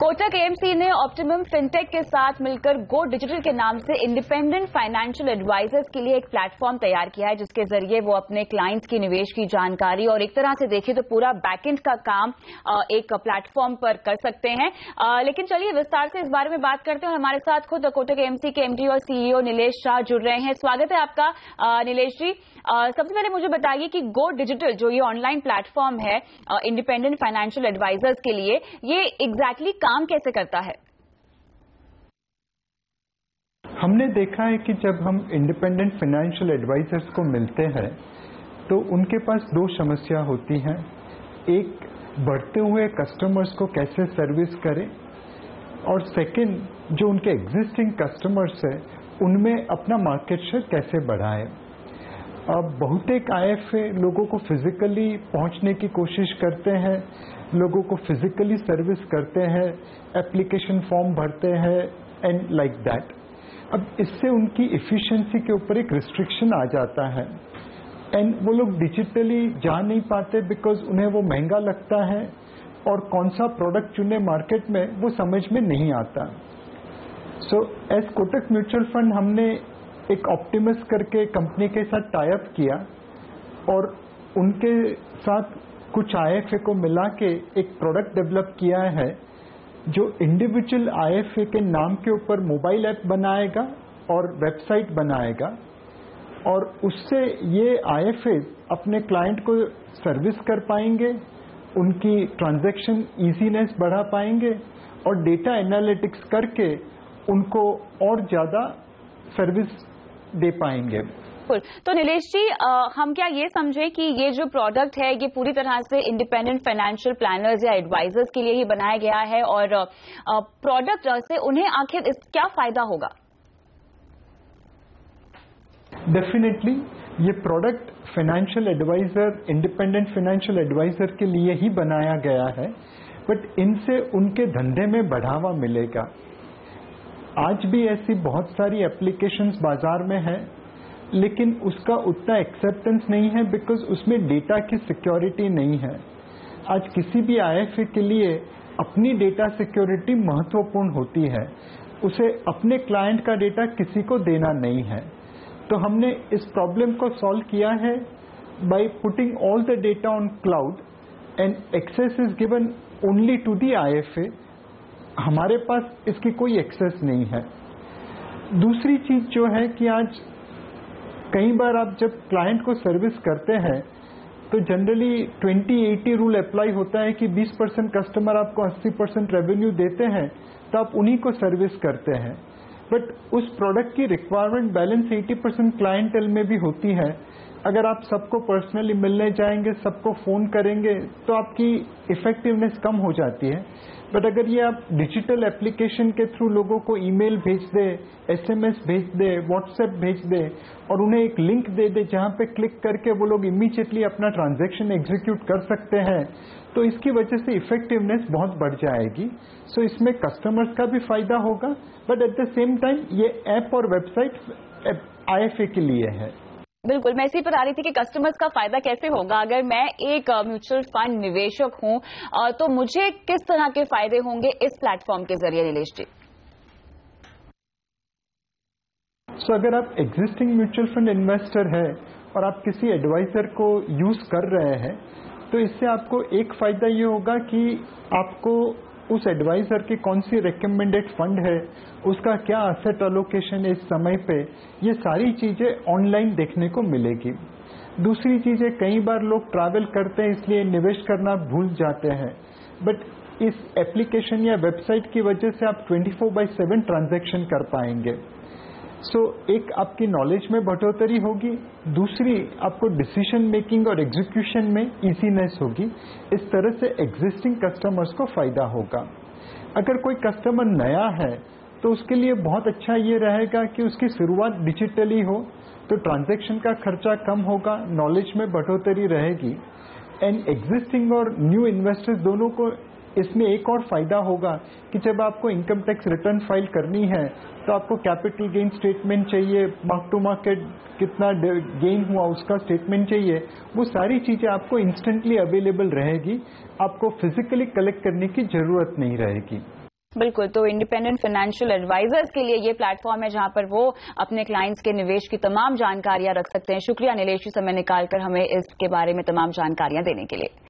Kotak AMC ने optimum fintech के साथ मिलकर गो डिजिटल के नाम से इंडिपेंडेंट फाइनेंशियल एडवाइजर्स के लिए एक प्लेटफॉर्म तैयार किया है, जिसके जरिए वो अपने क्लाइंट्स की निवेश की जानकारी और एक तरह से देखिए तो पूरा बैकएंड का काम एक प्लेटफॉर्म पर कर सकते हैं। लेकिन चलिए विस्तार से इस बारे में बात करते हैं। हमारे साथ खुद कोटक एएमसी के एमडी और सीईओ नीलेश शाह जुड़ रहे हैं। स्वागत है आपका नीलेश जी। सबसे पहले मुझे बताइए कि गो डिजिटल जो ये ऑनलाइन प्लेटफॉर्म है इंडिपेंडेंट फाइनेंशियल एडवाइजर्स के लिए, ये एग्जैक्टली काम कैसे करता है? हमने देखा है कि जब हम इंडिपेंडेंट फाइनेंशियल एडवाइजर्स को मिलते हैं तो उनके पास दो समस्या होती हैं। एक, बढ़ते हुए कस्टमर्स को कैसे सर्विस करें, और सेकंड, जो उनके एग्जिस्टिंग कस्टमर्स है उनमें अपना मार्केट शेयर कैसे बढ़ाएं। अब बहुतेक आईएफए लोगों को फिजिकली पहुंचने की कोशिश करते हैं, लोगों को फिजिकली सर्विस करते हैं, एप्लीकेशन फॉर्म भरते हैं एंड लाइक दैट। अब इससे उनकी इफिशिएंसी के ऊपर एक रिस्ट्रिक्शन आ जाता है एंड वो लोग डिजिटली जा नहीं पाते बिकॉज उन्हें वो महंगा लगता है और कौन सा प्रोडक्ट चुने मार्केट में वो समझ में नहीं आता। So as Kotak mutual fund हमने एक ऑप्टिमस करके कंपनी के साथ टाई अप किया और उनके साथ कुछ आईएफए को मिला के एक प्रोडक्ट डेवलप किया है जो इंडिविजुअल आईएफए के नाम के ऊपर मोबाइल ऐप बनाएगा और वेबसाइट बनाएगा, और उससे ये आईएफए अपने क्लाइंट को सर्विस कर पाएंगे, उनकी ट्रांजैक्शन इजीनेस बढ़ा पाएंगे और डेटा एनालिटिक्स करके उनको और ज्यादा सर्विस दे पाएंगे। तो नीलेश जी, हम क्या ये समझें कि ये जो प्रोडक्ट है ये पूरी तरह से इंडिपेंडेंट फाइनेंशियल प्लानर्स या एडवाइजर्स के लिए ही बनाया गया है, और प्रोडक्ट से उन्हें आखिर क्या फायदा होगा? डेफिनेटली ये product financial adviser, independent financial adviser के लिए ही बनाया गया है, बट इनसे उनके धंधे में बढ़ावा मिलेगा। आज भी ऐसी बहुत सारी एप्लीकेशंस बाजार में हैं, लेकिन उसका उतना एक्सेप्टेंस नहीं है बिकॉज उसमें डेटा की सिक्योरिटी नहीं है। आज किसी भी आईएफए के लिए अपनी डेटा सिक्योरिटी महत्वपूर्ण होती है, उसे अपने क्लाइंट का डेटा किसी को देना नहीं है। तो हमने इस प्रॉब्लम को सॉल्व किया है by putting all the data on cloud and access is given only to the IFA. हमारे पास इसकी कोई एक्सेस नहीं है। दूसरी चीज जो है कि आज कई बार आप जब क्लाइंट को सर्विस करते हैं तो जनरली 20-80 रूल अप्लाई होता है कि 20% कस्टमर आपको 80% रेवेन्यू देते हैं तो आप उन्हीं को सर्विस करते हैं, बट उस प्रोडक्ट की रिक्वायरमेंट बैलेंस 80% क्लाइंटेल में भी होती है। अगर आप सबको पर्सनली मिलने जाएंगे, सबको फोन करेंगे तो आपकी इफेक्टिवनेस कम हो जाती है। बट अगर ये आप डिजिटल एप्लीकेशन के थ्रू लोगों को ईमेल भेज दे, एसएमएस भेज दे, व्हाट्सएप भेज दे और उन्हें एक लिंक दे दे जहां पे क्लिक करके वो लोग इमीडिएटली अपना ट्रांजैक्शन एग्जीक्यूट कर सकते हैं, तो इसकी वजह से इफेक्टिवनेस बहुत बढ़ जाएगी। सो इसमें कस्टमर्स का भी फायदा होगा, but at the same time ये ऐप और वेबसाइट आईएफए के लिए है। बिल्कुल, मैं इसी पर आ रही थी कि कस्टमर्स का फायदा कैसे होगा। अगर मैं एक म्यूचुअल फंड निवेशक हूं तो मुझे किस तरह के फायदे होंगे इस प्लेटफॉर्म के जरिए, नीलेश जी? सो अगर आप एग्जिस्टिंग म्यूचुअल फंड इन्वेस्टर है और आप किसी एडवाइजर को यूज कर रहे हैं तो इससे आपको एक फायदा ये होगा कि आपको उस एडवाइजर की कौन सी रिकमेंडेड फंड है, उसका क्या एसेट एलोकेशन है इस समय पे, ये सारी चीजें ऑनलाइन देखने को मिलेगी। दूसरी चीजें, कई बार लोग ट्रैवल करते हैं इसलिए निवेश करना भूल जाते हैं, बट इस एप्लीकेशन या वेबसाइट की वजह से आप 24/7 ट्रांजैक्शन कर पाएंगे। सो एक आपकी नॉलेज में बढ़ोतरी होगी, दूसरी आपको डिसीजन मेकिंग और एग्जीक्यूशन में इजीनेस होगी। इस तरह से एग्जिस्टिंग कस्टमर्स को फायदा होगा। अगर कोई कस्टमर नया है तो उसके लिए बहुत अच्छा ये रहेगा कि उसकी शुरुआत डिजिटली हो तो ट्रांजैक्शन का खर्चा कम होगा, नॉलेज में बढ़ोतरी रहेगी। एंड एग्जिस्टिंग और न्यू इन्वेस्टर्स दोनों को इसमें एक और फायदा होगा कि जब आपको इनकम टैक्स रिटर्न फाइल करनी है तो आपको कैपिटल गेन स्टेटमेंट चाहिए, मार्क टू मार्केट कितना गेन हुआ उसका स्टेटमेंट चाहिए, वो सारी चीजें आपको इंस्टेंटली अवेलेबल रहेगी, आपको फिजिकली कलेक्ट करने की जरूरत नहीं रहेगी। बिल्कुल, तो इंडिपेंडेंट फाइनेंशियल एडवाइजर्स के लिए ये प्लेटफॉर्म है जहां पर वो अपने क्लाइंट्स के निवेश की तमाम जानकारियां रख सकते हैं। शुक्रिया नीलेश, समय निकालकर हमें इसके बारे में तमाम जानकारियां देने के लिए।